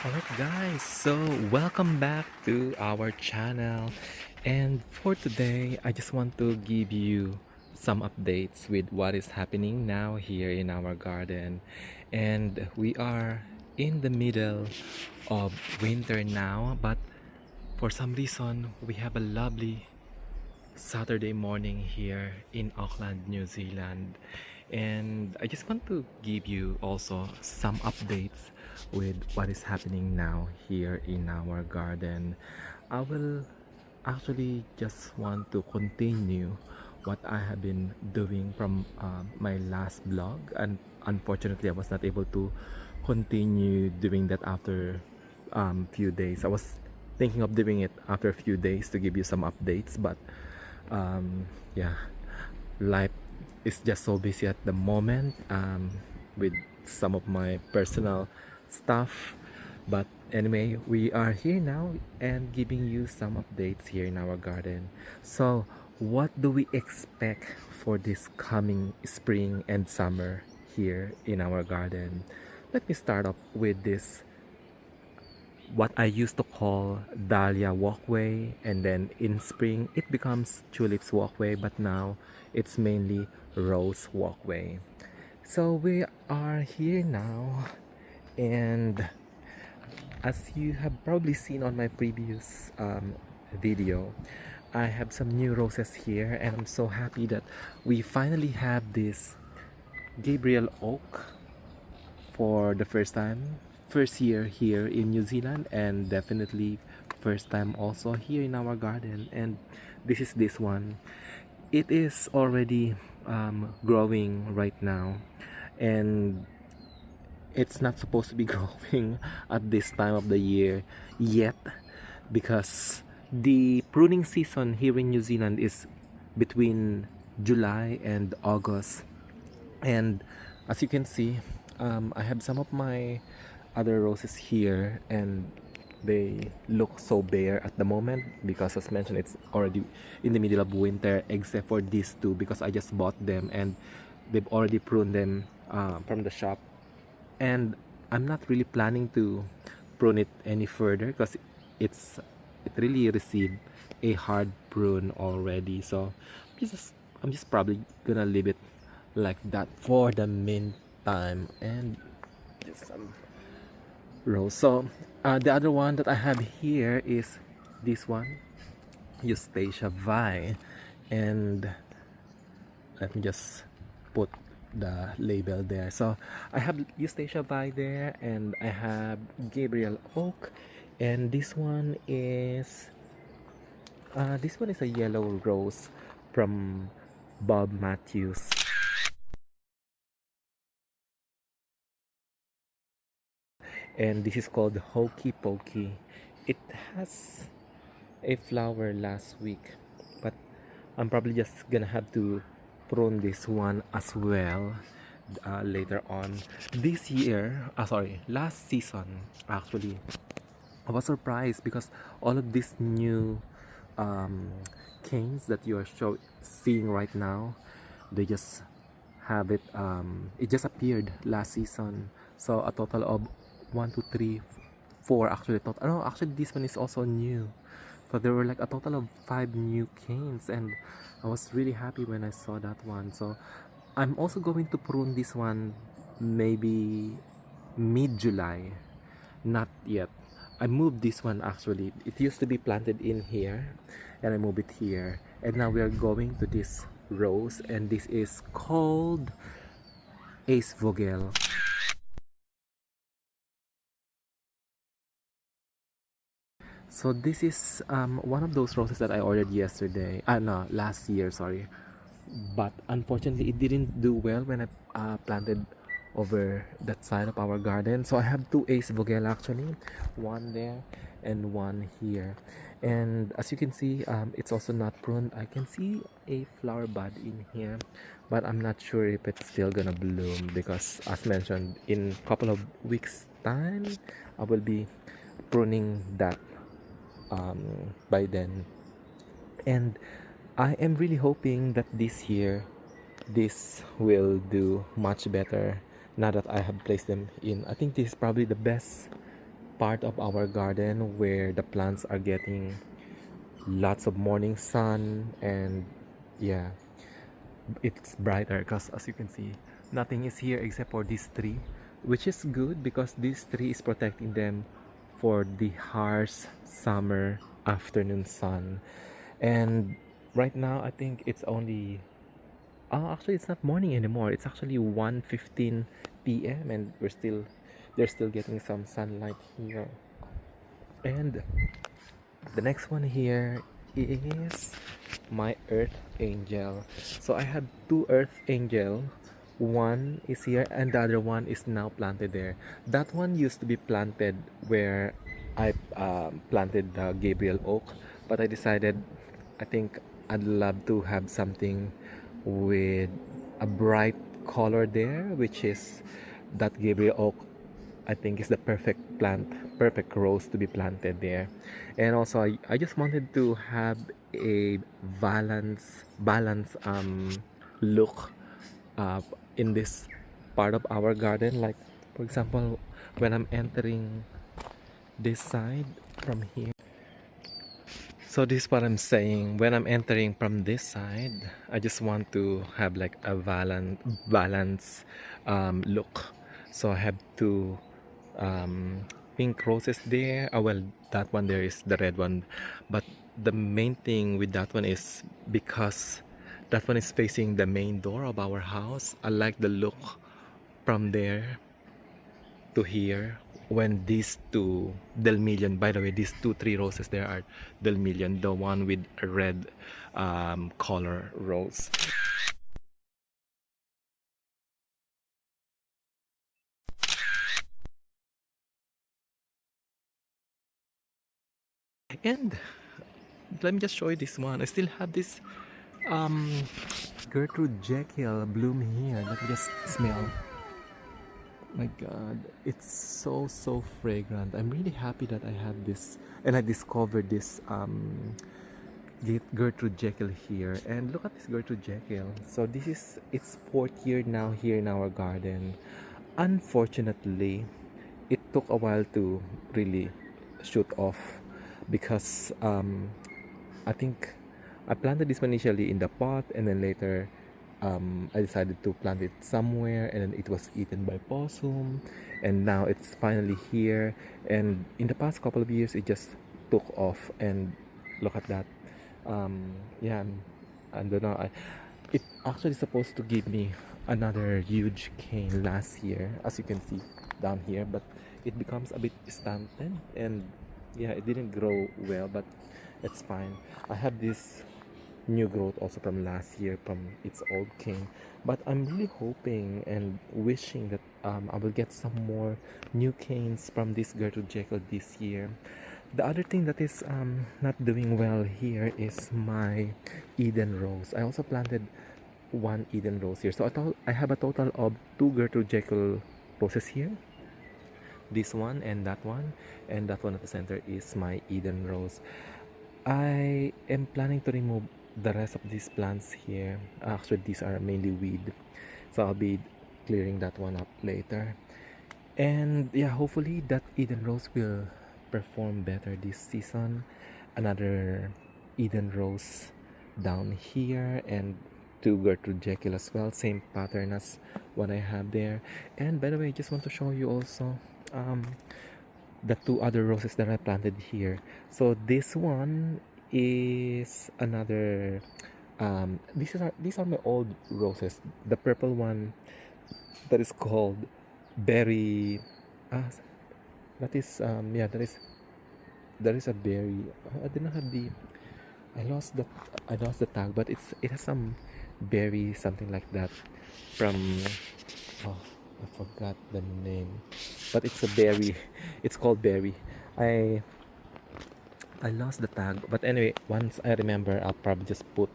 Alright guys, so welcome back to our channel, and for today I just want to give you some updates with what is happening now here in our garden. And we are in the middle of winter now, but for some reason we have a lovely Saturday morning here in Auckland, New Zealand. And I just want to give you also some updates with what is happening now here in our garden. I will actually just want to continue what I have been doing from my last vlog, and unfortunately I was not able to continue doing that after few days. I was thinking of doing it after a few days to give you some updates, but yeah, life is just so busy at the moment with some of my personal stuff. But anyway, we are here now and giving you some updates here in our garden. So what do we expect for this coming spring and summer here in our garden? Let me start off with this, what I used to call Dahlia Walkway, and then in spring it becomes Tulips Walkway, but now it's mainly Rose Walkway. So we are here now, and as you have probably seen on my previous video, I have some new roses here, and I'm so happy that we finally have this Gabriel Oak for the first year here in New Zealand, and definitely first time also here in our garden. And this one, it is already growing right now, and it's not supposed to be growing at this time of the year yet, because the pruning season here in New Zealand is between July and August. And as you can see, I have some of my other roses here, and they look so bare at the moment because, as mentioned, it's already in the middle of winter, except for these two because I just bought them and they've already pruned them from the shop. And I'm not really planning to prune it any further because it really received a hard prune already. So I'm just probably gonna leave it like that for the meantime, and just some rose. So the other one that I have here is this one, Eustacia Vi, and let me just put the label there. So I have Eustacia Vi there, and I have Gabriel Oak, and this one is a yellow rose from Bob Matthews. And this is called Hokey Pokey. It has a flower last week, but I'm probably just gonna have to prune this one as well later on this year. Last season actually, I was surprised because all of these new canes that you're seeing right now, they just have it. It just appeared last season. So a total of 1, 2, 3, 4 actually. Actually this one is also new. So there were like a total of 5 new canes, and I was really happy when I saw that one. So I'm also going to prune this one maybe mid-July. Not yet. I moved this one actually. It used to be planted in here, and I moved it here. And now we are going to this rose, and this is called Ace Vogel. So this is one of those roses that I ordered yesterday. No, last year, sorry. But unfortunately, it didn't do well when I planted over that side of our garden. So I have two Ace Vogel actually, one there and one here. And as you can see, it's also not pruned. I can see a flower bud in here, but I'm not sure if it's still gonna bloom because, as mentioned, in a couple of weeks time, I will be pruning that by then. And I am really hoping that this year this will do much better now that I have placed them in. I think this is probably the best part of our garden where the plants are getting lots of morning sun, and yeah, it's brighter because as you can see, nothing is here except for this tree, which is good because this tree is protecting them for the harsh summer afternoon sun. And right now I think it's only actually it's not morning anymore, it's actually 1:15 p.m. and they're still getting some sunlight here. And the next one here is my earth angel. So I have two earth angel. One is here and the other one is now planted there. That one used to be planted where I planted the Gabriel oak, but I decided I think I'd love to have something with a bright color there, which is that Gabriel oak. I think is the perfect plant, perfect rose to be planted there. And also I just wanted to have a balance look uh, in this part of our garden. Like for example, when I'm entering this side from here. So this is what I'm saying. When I'm entering from this side, I just want to have like a balance look. So I have two pink roses there. Oh well, that one there is the red one. But the main thing with that one is because that one is facing the main door of our house. I like the look from there to here when these two Delmillion, by the way, these two three roses there are Delmillion, the one with a red color rose. And let me just show you this one. I still have this um Gertrude Jekyll bloom here. Let me just smell. My god, it's so fragrant. I'm really happy that I have this and I discovered this Gertrude Jekyll here. And look at this Gertrude Jekyll. So this is its fourth year now here in our garden. Unfortunately, it took a while to really shoot off because I think I planted this one initially in the pot, and then later I decided to plant it somewhere, and then it was eaten by possum, and now it's finally here. And in the past couple of years, it just took off, and look at that. Yeah, I don't know. It actually supposed to give me another huge cane last year, as you can see down here, but it becomes a bit stunted, and yeah, it didn't grow well, but it's fine. I have this new growth also from last year from its old cane, but I'm really hoping and wishing that I will get some more new canes from this Gertrude Jekyll this year. The other thing that is not doing well here is my Eden rose. I also planted one Eden rose here, so I have a total of two Gertrude Jekyll roses here, this one and that one at the center is my Eden rose. I am planning to remove the rest of these plants here. Actually, these are mainly weed, so I'll be clearing that one up later. And yeah, hopefully that Eden rose will perform better this season. Another Eden rose down here, and two Gertrude Jekyll as well, same pattern as what I have there. And by the way, I just want to show you also um, the two other roses that I planted here. So this one is another these are my old roses. The purple one that is called berry ah that is yeah, that is a berry. I did not have the I lost the tag, but it has some berry something like that from oh, I forgot the name, but it's a berry. It's called berry. I I lost the tag, but anyway, once I remember, I'll probably just put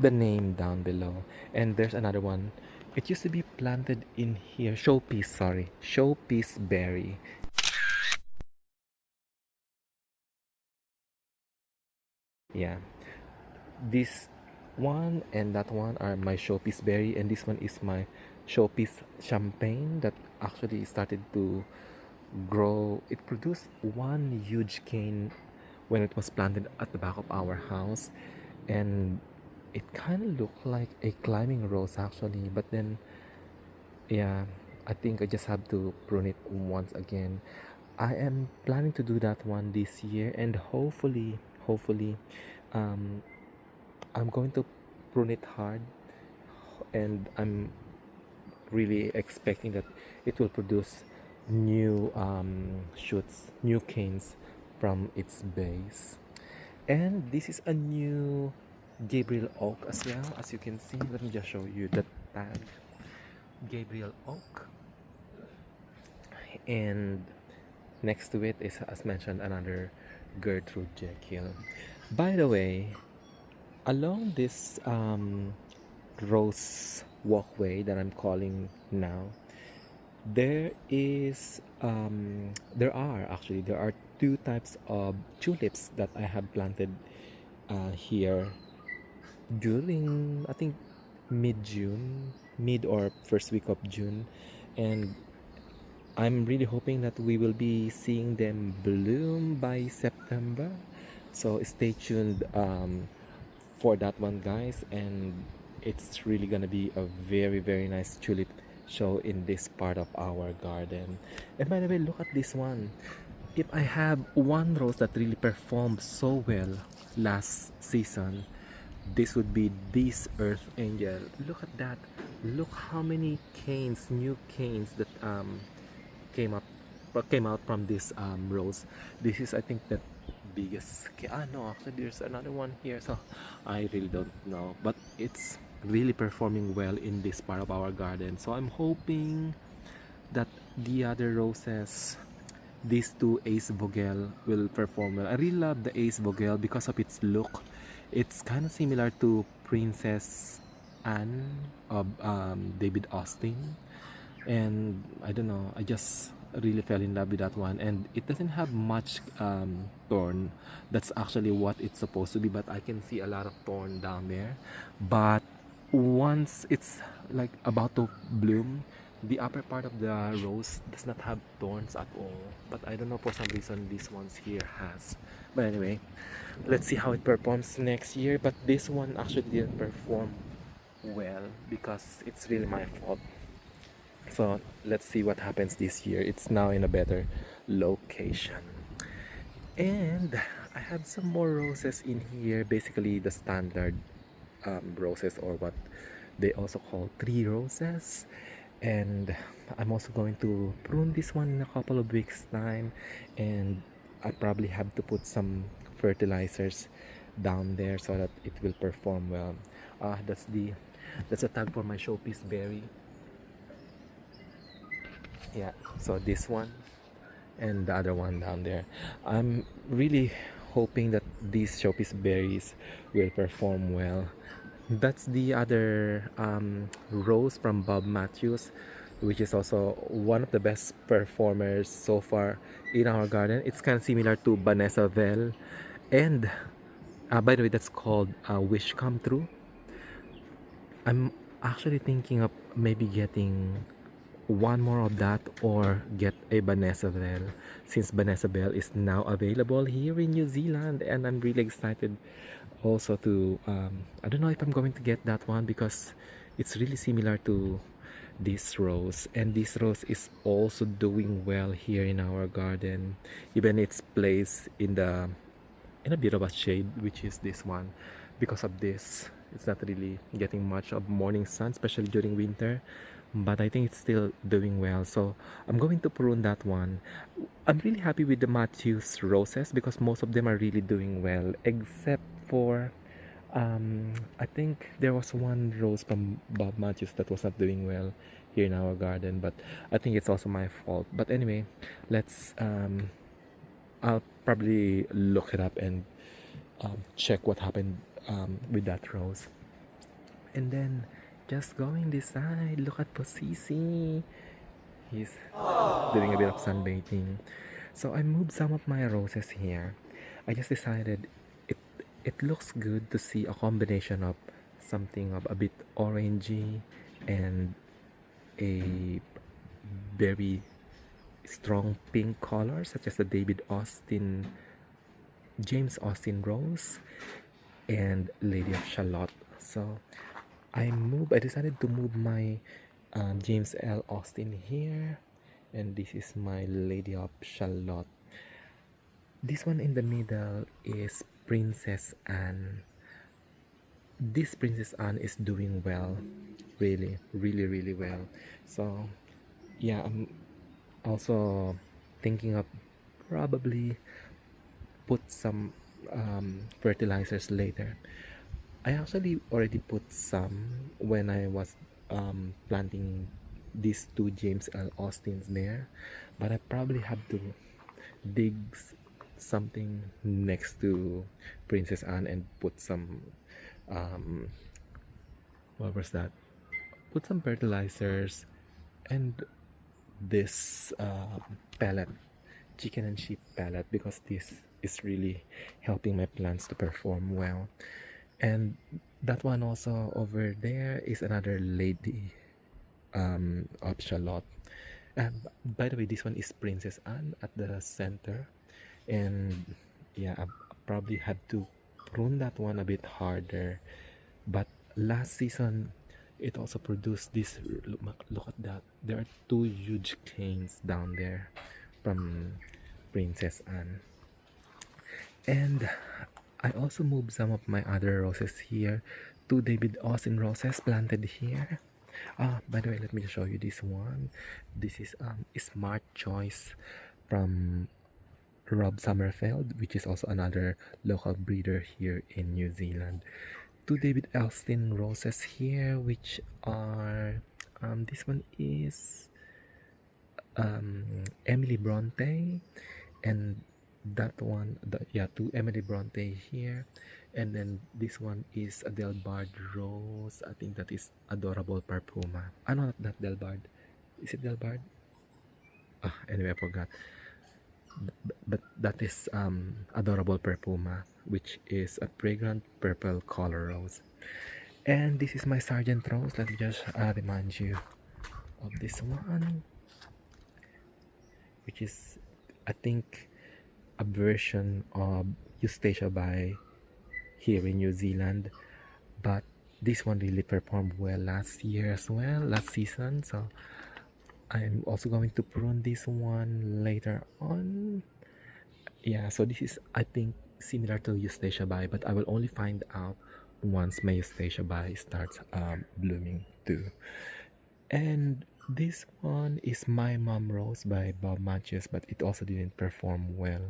the name down below. And there's another one. It used to be planted in here. Showpiece, sorry. Showpiece berry. Yeah. This one and that one are my showpiece berry, and this one is my showpiece champagne that actually started to grow. It produced one huge cane when it was planted at the back of our house, and it kind of looked like a climbing rose actually. But then, yeah, I think I just have to prune it once again. I am planning to do that one this year, and hopefully, um, I'm going to prune it hard, and I'm really expecting that it will produce new shoots, new canes from its base. And this is a new Gabriel oak as well, as you can see. Let me just show you the tag. Gabriel oak, and next to it is, as mentioned, another Gertrude Jekyll. By the way, along this rose walkway that I'm calling now, there are two types of tulips that I have planted here during, I think, mid-June, mid or first week of June, and I'm really hoping that we will be seeing them bloom by September. So stay tuned for that one, guys, and it's really gonna be a very nice tulip show in this part of our garden. And by the way, look at this one. If I have one rose that really performed so well last season, this would be this Earth Angel. Look at that. Look how many canes, new canes that came up came out from this rose. This is, I think, the biggest no, actually there's another one here, so I really don't know, but it's really performing well in this part of our garden. So I'm hoping that the other roses, these two Ace Vogel, will perform well. I really love the Ace Vogel because of its look. It's kind of similar to Princess Anne of David Austin, and I don't know, I just really fell in love with that one. And it doesn't have much thorn. That's actually what it's supposed to be, but I can see a lot of thorn down there. But once it's like about to bloom, the upper part of the rose does not have thorns at all, but I don't know, for some reason this one's here has. But anyway, let's see how it performs next year. But this one actually didn't perform well because it's really my fault. So let's see what happens this year. It's now in a better location. And I have some more roses in here, basically the standard roses, or what they also call tree roses. And I'm also going to prune this one in a couple of weeks time, and I probably have to put some fertilizers down there so that it will perform well. That's a tag for my showpiece berry. Yeah, so this one and the other one down there. I'm really hoping that these showpiece berries will perform well. That's the other rose from Bob Matthews, which is also one of the best performers so far in our garden. It's kind of similar to Vanessa Vell, and by the way, that's called Wish Come True. I'm actually thinking of maybe getting one more of that, or get a Vanessa Bell, since Vanessa Bell is now available here in New Zealand, and I'm really excited also to I don't know if I'm going to get that one because it's really similar to this rose, and this rose is also doing well here in our garden. Even it's placed in a bit of a shade, which is this one. Because of this, it's not really getting much of morning sun, especially during winter, but I think it's still doing well. So I'm going to prune that one. I'm really happy with the Matthews roses because most of them are really doing well, except for I think there was one rose from Bob Matthews that was not doing well here in our garden, but I think it's also my fault. But anyway, let's I'll probably look it up and check what happened with that rose. And then just going this side, look at Posisi. He's doing a bit of sunbathing. So I moved some of my roses here. I just decided it looks good to see a combination of something of a bit orangey and a very strong pink colors such as the James Austin Rose and Lady of Shalott. So I decided to move my James L. Austin here, and this is my Lady of Shalott. This one in the middle is Princess Anne. This Princess Anne is doing well, really, really, really well. So yeah, I'm also thinking of probably put some fertilizers later. I actually already put some when I was planting these two James L. Austins there, but I probably have to dig something next to Princess Anne and put some um, what was that? Put some fertilizers and this pellet, chicken and sheep pellet, because this is really helping my plants to perform well. And that one also over there is another lady of Charlotte. By the way, this one is Princess Anne at the center, and yeah, I probably had to prune that one a bit harder. But last season, it also produced this. Look at that! There are two huge canes down there from Princess Anne. And I also moved some of my other roses here. Two David Austin roses planted here. By the way, let me just show you this one. This is Smart Choice from Rob Summerfeld, which is also another local breeder here in New Zealand. Two David Austin roses here, which are this one is Emily Bronte, and that one, yeah, two Emily Bronte here, and then this one is a Delbard Rose. I think that is Adorable Parpuma. No, not Delbard. Is it Delbard? Anyway, I forgot. But that is Adorable Parpuma, which is a fragrant purple color rose. And this is my Sergeant Rose. Let me just remind you of this one, which is, I think, a version of Eustacia by here in New Zealand, but this one really performed well last year as well, last season. So I'm also going to prune this one later on. Yeah, so this is, I think, similar to Eustacia by, but I will only find out once my Eustacia by starts blooming too. And this one is My Mom Rose by Bob Matthews, but it also didn't perform well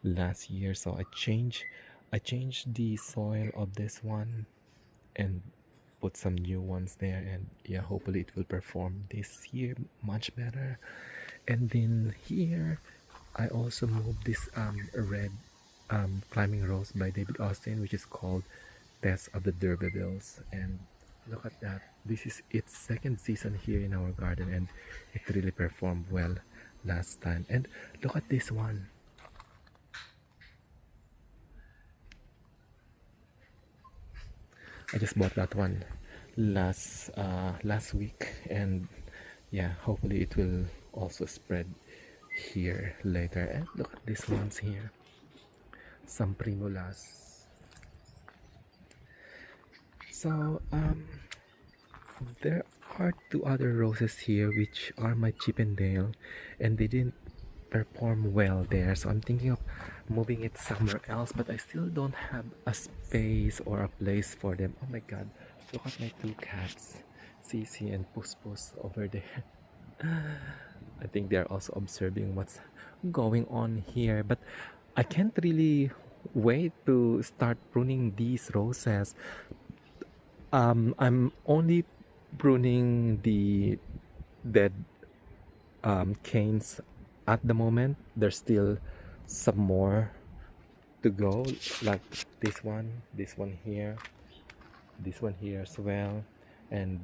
last year, so I changed the soil of this one and put some new ones there, and yeah, hopefully it will perform this year much better. And then here I also moved this red climbing rose by David Austin, which is called Test of the D'Urbervilles. And look at that, this is its second season here in our garden, and it really performed well last time. And look at this one. I just bought that one last week, and yeah, hopefully it will also spread here later. And look at these ones here, some primulas. So there are two other roses here which are my Chippendale, and they didn't perform well there, so I'm thinking of moving it somewhere else, but I still don't have a space or a place for them. Oh my god, look at my two cats, Cece and Puss Puss over there. I think they're also observing what's going on here, but I can't really wait to start pruning these roses. I'm only pruning the dead canes at the moment. There's still some more to go, like this one here, this one here as well, and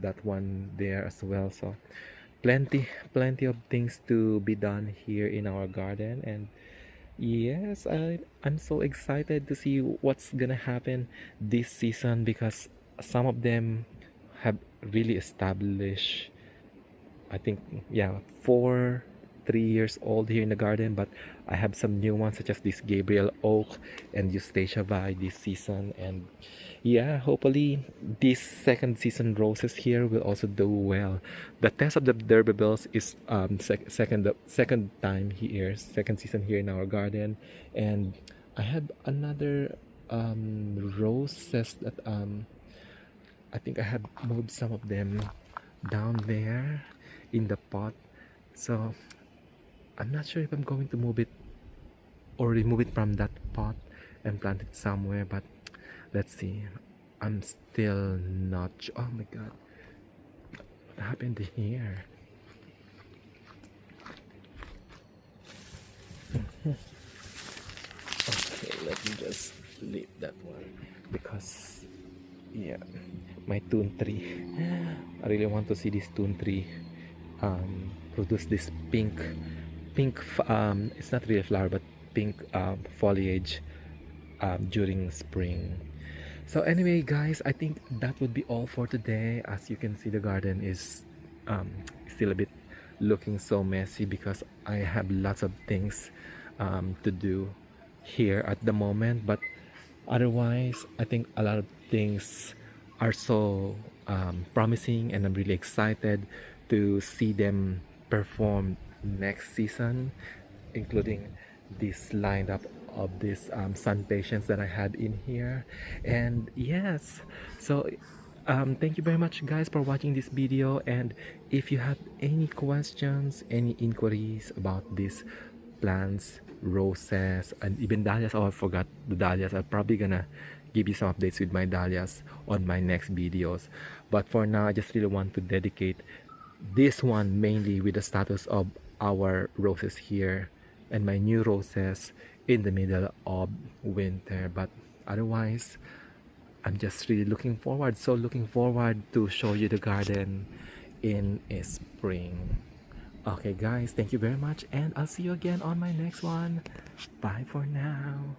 that one there as well. So plenty of things to be done here in our garden. And yes, I'm so excited to see what's gonna happen this season, because some of them have really established, I think, yeah, 3 years old here in the garden, but I have some new ones such as this Gabriel Oak and Eustacia Vi this season. And yeah, hopefully this second season roses here will also do well. The test of the Derby is second time here, second season here in our garden. And I have another roses that I think I have moved some of them down there in the pot. So I'm not sure if I'm going to move it or remove it from that pot and plant it somewhere, but let's see. I'm still not sure. Oh my god, what happened here? Okay, let me just leave that one because yeah, my tune tree. I really want to see this tune tree produce this pink it's not really a flower but pink foliage during spring. So anyway guys, I think that would be all for today. As you can see, the garden is still a bit looking so messy because I have lots of things to do here at the moment, but otherwise I think a lot of things are so promising, and I'm really excited to see them perform next season, including this lineup of these sun patients that I had in here. And yes, so thank you very much guys for watching this video, and if you have any questions, any inquiries about these plants, roses, and even dahlias. Oh, I forgot the dahlias. I'm probably gonna give you some updates with my dahlias on my next videos, but for now I just really want to dedicate this one mainly with the status of our roses here and my new roses in the middle of winter. But otherwise I'm just really looking forward, so looking forward to show you the garden in spring. Okay guys, thank you very much, and I'll see you again on my next one. Bye for now.